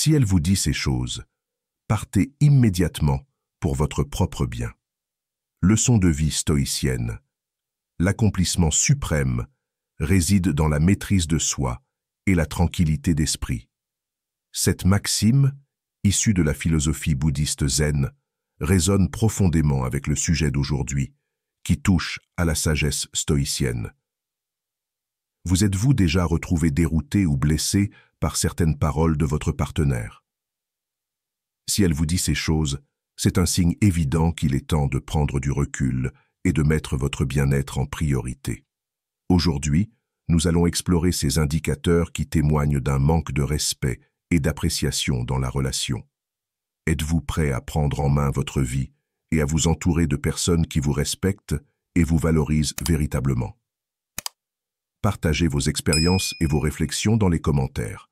Si elle vous dit ces choses, partez immédiatement pour votre propre bien. Leçon de vie stoïcienne. L'accomplissement suprême réside dans la maîtrise de soi et la tranquillité d'esprit. Cette maxime, issue de la philosophie bouddhiste zen, résonne profondément avec le sujet d'aujourd'hui, qui touche à la sagesse stoïcienne. Vous êtes-vous déjà retrouvé dérouté ou blessé par certaines paroles de votre partenaire? Si elle vous dit ces choses, c'est un signe évident qu'il est temps de prendre du recul et de mettre votre bien-être en priorité. Aujourd'hui, nous allons explorer ces indicateurs qui témoignent d'un manque de respect et d'appréciation dans la relation. Êtes-vous prêt à prendre en main votre vie et à vous entourer de personnes qui vous respectent et vous valorisent véritablement? Partagez vos expériences et vos réflexions dans les commentaires.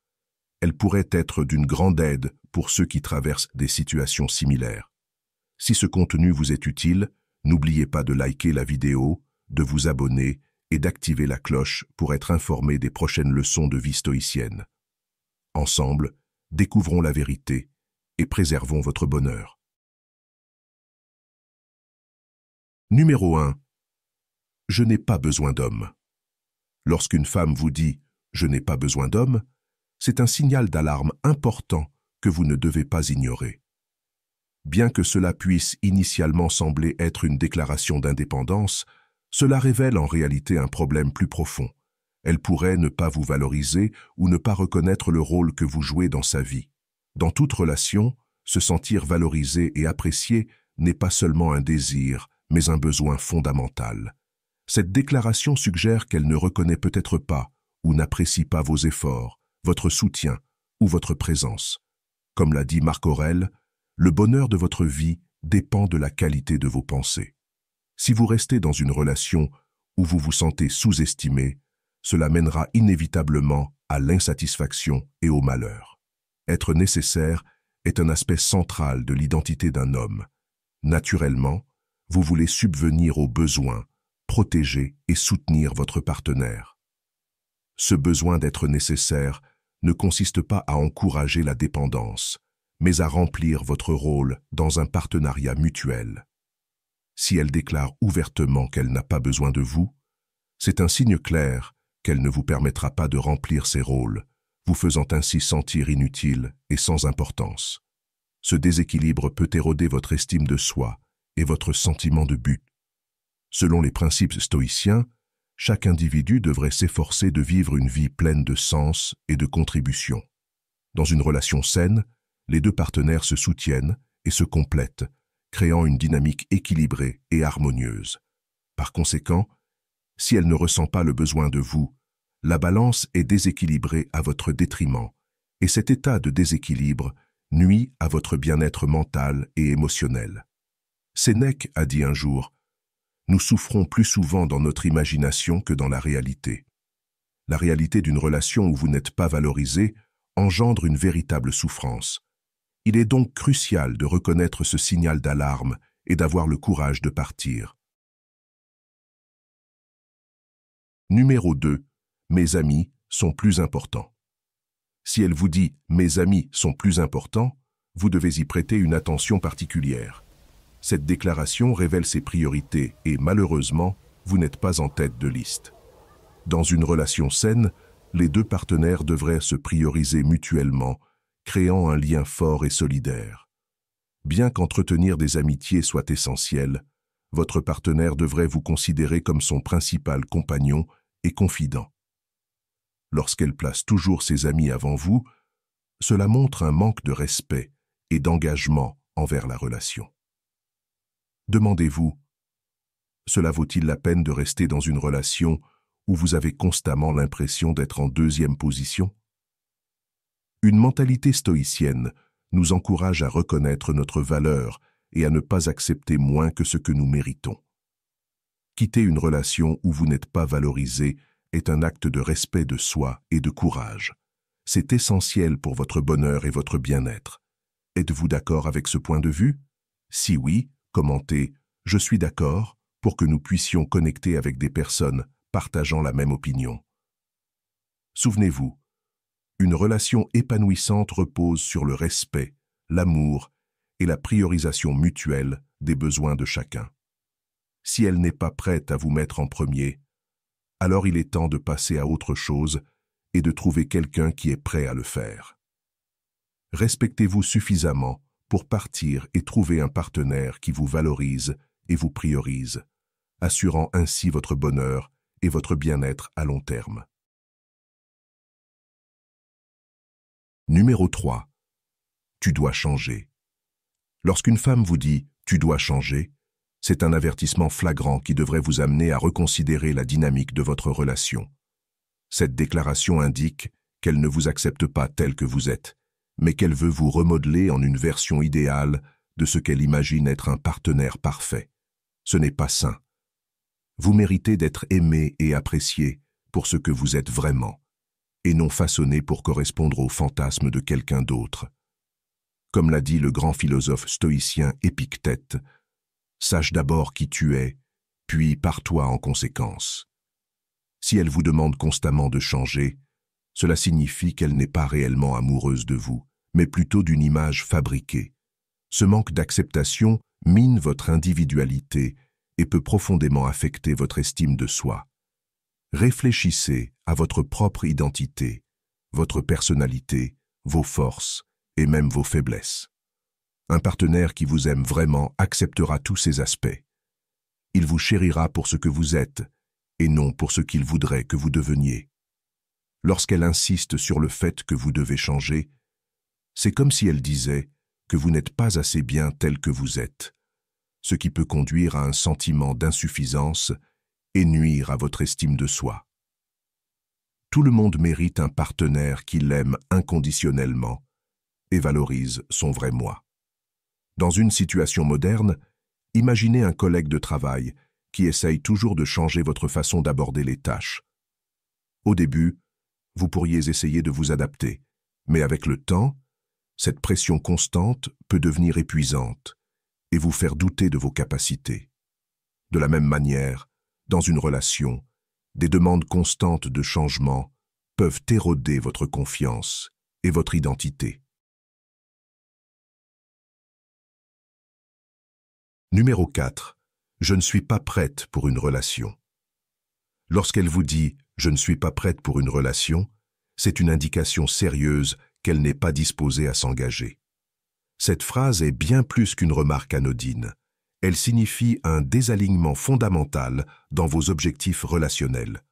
Elles pourraient être d'une grande aide pour ceux qui traversent des situations similaires. Si ce contenu vous est utile, n'oubliez pas de liker la vidéo, de vous abonner et d'activer la cloche pour être informé des prochaines leçons de vie stoïcienne. Ensemble, découvrons la vérité et préservons votre bonheur. Numéro 1. Je n'ai pas besoin d'homme. Lorsqu'une femme vous dit « je n'ai pas besoin d'homme », c'est un signal d'alarme important que vous ne devez pas ignorer. Bien que cela puisse initialement sembler être une déclaration d'indépendance, cela révèle en réalité un problème plus profond. Elle pourrait ne pas vous valoriser ou ne pas reconnaître le rôle que vous jouez dans sa vie. Dans toute relation, se sentir valorisé et apprécié n'est pas seulement un désir, mais un besoin fondamental. Cette déclaration suggère qu'elle ne reconnaît peut-être pas ou n'apprécie pas vos efforts, votre soutien ou votre présence. Comme l'a dit Marc Aurèle, le bonheur de votre vie dépend de la qualité de vos pensées. Si vous restez dans une relation où vous vous sentez sous-estimé, cela mènera inévitablement à l'insatisfaction et au malheur. Être nécessaire est un aspect central de l'identité d'un homme. Naturellement, vous voulez subvenir aux besoins, protéger et soutenir votre partenaire. Ce besoin d'être nécessaire ne consiste pas à encourager la dépendance, mais à remplir votre rôle dans un partenariat mutuel. Si elle déclare ouvertement qu'elle n'a pas besoin de vous, c'est un signe clair qu'elle ne vous permettra pas de remplir ces rôles, vous faisant ainsi sentir inutile et sans importance. Ce déséquilibre peut éroder votre estime de soi et votre sentiment de but. Selon les principes stoïciens, chaque individu devrait s'efforcer de vivre une vie pleine de sens et de contribution. Dans une relation saine, les deux partenaires se soutiennent et se complètent, créant une dynamique équilibrée et harmonieuse. Par conséquent, si elle ne ressent pas le besoin de vous, la balance est déséquilibrée à votre détriment, et cet état de déséquilibre nuit à votre bien-être mental et émotionnel. Sénèque a dit un jour « Nous souffrons plus souvent dans notre imagination que dans la réalité. » La réalité d'une relation où vous n'êtes pas valorisé engendre une véritable souffrance. Il est donc crucial de reconnaître ce signal d'alarme et d'avoir le courage de partir. Numéro 2. Mes amis sont plus importants. Si elle vous dit « mes amis sont plus importants », vous devez y prêter une attention particulière. Cette déclaration révèle ses priorités et, malheureusement, vous n'êtes pas en tête de liste. Dans une relation saine, les deux partenaires devraient se prioriser mutuellement, créant un lien fort et solidaire. Bien qu'entretenir des amitiés soit essentiel, votre partenaire devrait vous considérer comme son principal compagnon et confident. Lorsqu'elle place toujours ses amis avant vous, cela montre un manque de respect et d'engagement envers la relation. Demandez-vous, cela vaut-il la peine de rester dans une relation où vous avez constamment l'impression d'être en deuxième position? Une mentalité stoïcienne nous encourage à reconnaître notre valeur et à ne pas accepter moins que ce que nous méritons. Quitter une relation où vous n'êtes pas valorisé est un acte de respect de soi et de courage. C'est essentiel pour votre bonheur et votre bien-être. Êtes-vous d'accord avec ce point de vue? Si oui, commentez « Je suis d'accord » pour que nous puissions connecter avec des personnes partageant la même opinion. Souvenez-vous, Une relation épanouissante repose sur le respect, l'amour et la priorisation mutuelle des besoins de chacun. Si elle n'est pas prête à vous mettre en premier, alors il est temps de passer à autre chose et de trouver quelqu'un qui est prêt à le faire. Respectez-vous suffisamment pour partir et trouver un partenaire qui vous valorise et vous priorise, assurant ainsi votre bonheur et votre bien-être à long terme. Numéro 3. Tu dois changer. Lorsqu'une femme vous dit « tu dois changer », c'est un avertissement flagrant qui devrait vous amener à reconsidérer la dynamique de votre relation. Cette déclaration indique qu'elle ne vous accepte pas tel que vous êtes, mais qu'elle veut vous remodeler en une version idéale de ce qu'elle imagine être un partenaire parfait. Ce n'est pas sain. Vous méritez d'être aimé et apprécié pour ce que vous êtes vraiment, et non façonné pour correspondre aux fantasmes de quelqu'un d'autre. Comme l'a dit le grand philosophe stoïcien Épictète, « Sache d'abord qui tu es, puis pars-toi en conséquence. » Si elle vous demande constamment de changer, cela signifie qu'elle n'est pas réellement amoureuse de vous, mais plutôt d'une image fabriquée. Ce manque d'acceptation mine votre individualité et peut profondément affecter votre estime de soi. Réfléchissez à votre propre identité, votre personnalité, vos forces et même vos faiblesses. Un partenaire qui vous aime vraiment acceptera tous ces aspects. Il vous chérira pour ce que vous êtes et non pour ce qu'il voudrait que vous deveniez. Lorsqu'elle insiste sur le fait que vous devez changer, c'est comme si elle disait que vous n'êtes pas assez bien tel que vous êtes, ce qui peut conduire à un sentiment d'insuffisance et nuire à votre estime de soi. Tout le monde mérite un partenaire qui l'aime inconditionnellement et valorise son vrai moi. Dans une situation moderne, imaginez un collègue de travail qui essaye toujours de changer votre façon d'aborder les tâches. Au début, vous pourriez essayer de vous adapter, mais avec le temps, cette pression constante peut devenir épuisante et vous faire douter de vos capacités. De la même manière, dans une relation, des demandes constantes de changement peuvent éroder votre confiance et votre identité. Numéro 4. Je ne suis pas prête pour une relation. Lorsqu'elle vous dit « je ne suis pas prête pour une relation », c'est une indication sérieuse qu'elle n'est pas disposée à s'engager. Cette phrase est bien plus qu'une remarque anodine. Elle signifie un désalignement fondamental dans vos objectifs relationnels.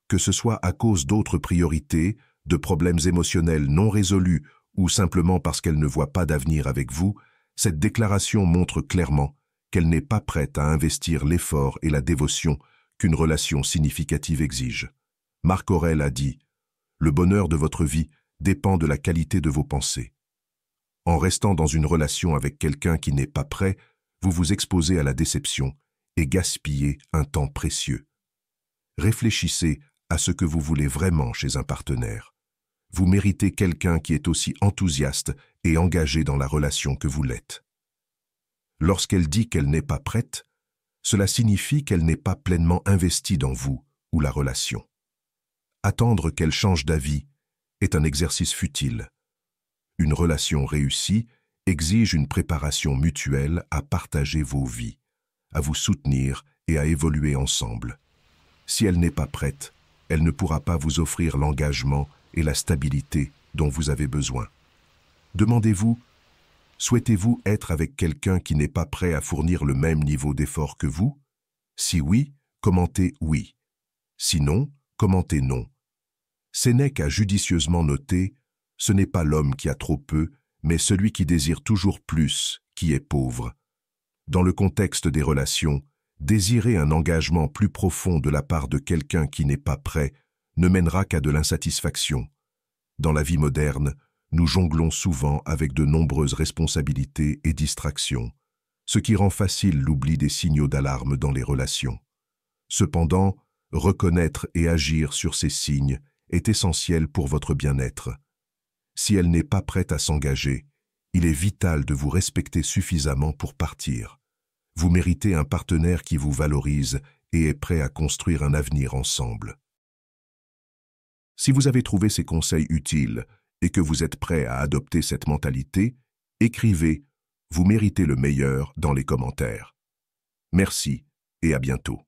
Que ce soit à cause d'autres priorités, de problèmes émotionnels non résolus ou simplement parce qu'elle ne voit pas d'avenir avec vous, cette déclaration montre clairement qu'elle n'est pas prête à investir l'effort et la dévotion qu'une relation significative exige. Marc Aurèle a dit « Le bonheur de votre vie dépend de la qualité de vos pensées. » En restant dans une relation avec quelqu'un qui n'est pas prêt, vous vous exposez à la déception et gaspillez un temps précieux. Réfléchissez à ce que vous voulez vraiment chez un partenaire. Vous méritez quelqu'un qui est aussi enthousiaste et engagé dans la relation que vous l'êtes. Lorsqu'elle dit qu'elle n'est pas prête, cela signifie qu'elle n'est pas pleinement investie dans vous ou la relation. Attendre qu'elle change d'avis est un exercice futile. Une relation réussie exige une préparation mutuelle à partager vos vies, à vous soutenir et à évoluer ensemble. Si elle n'est pas prête, elle ne pourra pas vous offrir l'engagement et la stabilité dont vous avez besoin. Demandez-vous, souhaitez-vous être avec quelqu'un qui n'est pas prêt à fournir le même niveau d'effort que vous? Si oui, commentez « oui ». Sinon, commentez « non ». Sénèque a judicieusement noté « Ce n'est pas l'homme qui a trop peu, mais celui qui désire toujours plus, qui est pauvre ». Dans le contexte des relations, désirer un engagement plus profond de la part de quelqu'un qui n'est pas prêt ne mènera qu'à de l'insatisfaction. Dans la vie moderne, nous jonglons souvent avec de nombreuses responsabilités et distractions, ce qui rend facile l'oubli des signaux d'alarme dans les relations. Cependant, reconnaître et agir sur ces signes est essentiel pour votre bien-être. Si elle n'est pas prête à s'engager, il est vital de vous respecter suffisamment pour partir. Vous méritez un partenaire qui vous valorise et est prêt à construire un avenir ensemble. Si vous avez trouvé ces conseils utiles, et que vous êtes prêt à adopter cette mentalité, écrivez « Vous méritez le meilleur » dans les commentaires. Merci et à bientôt.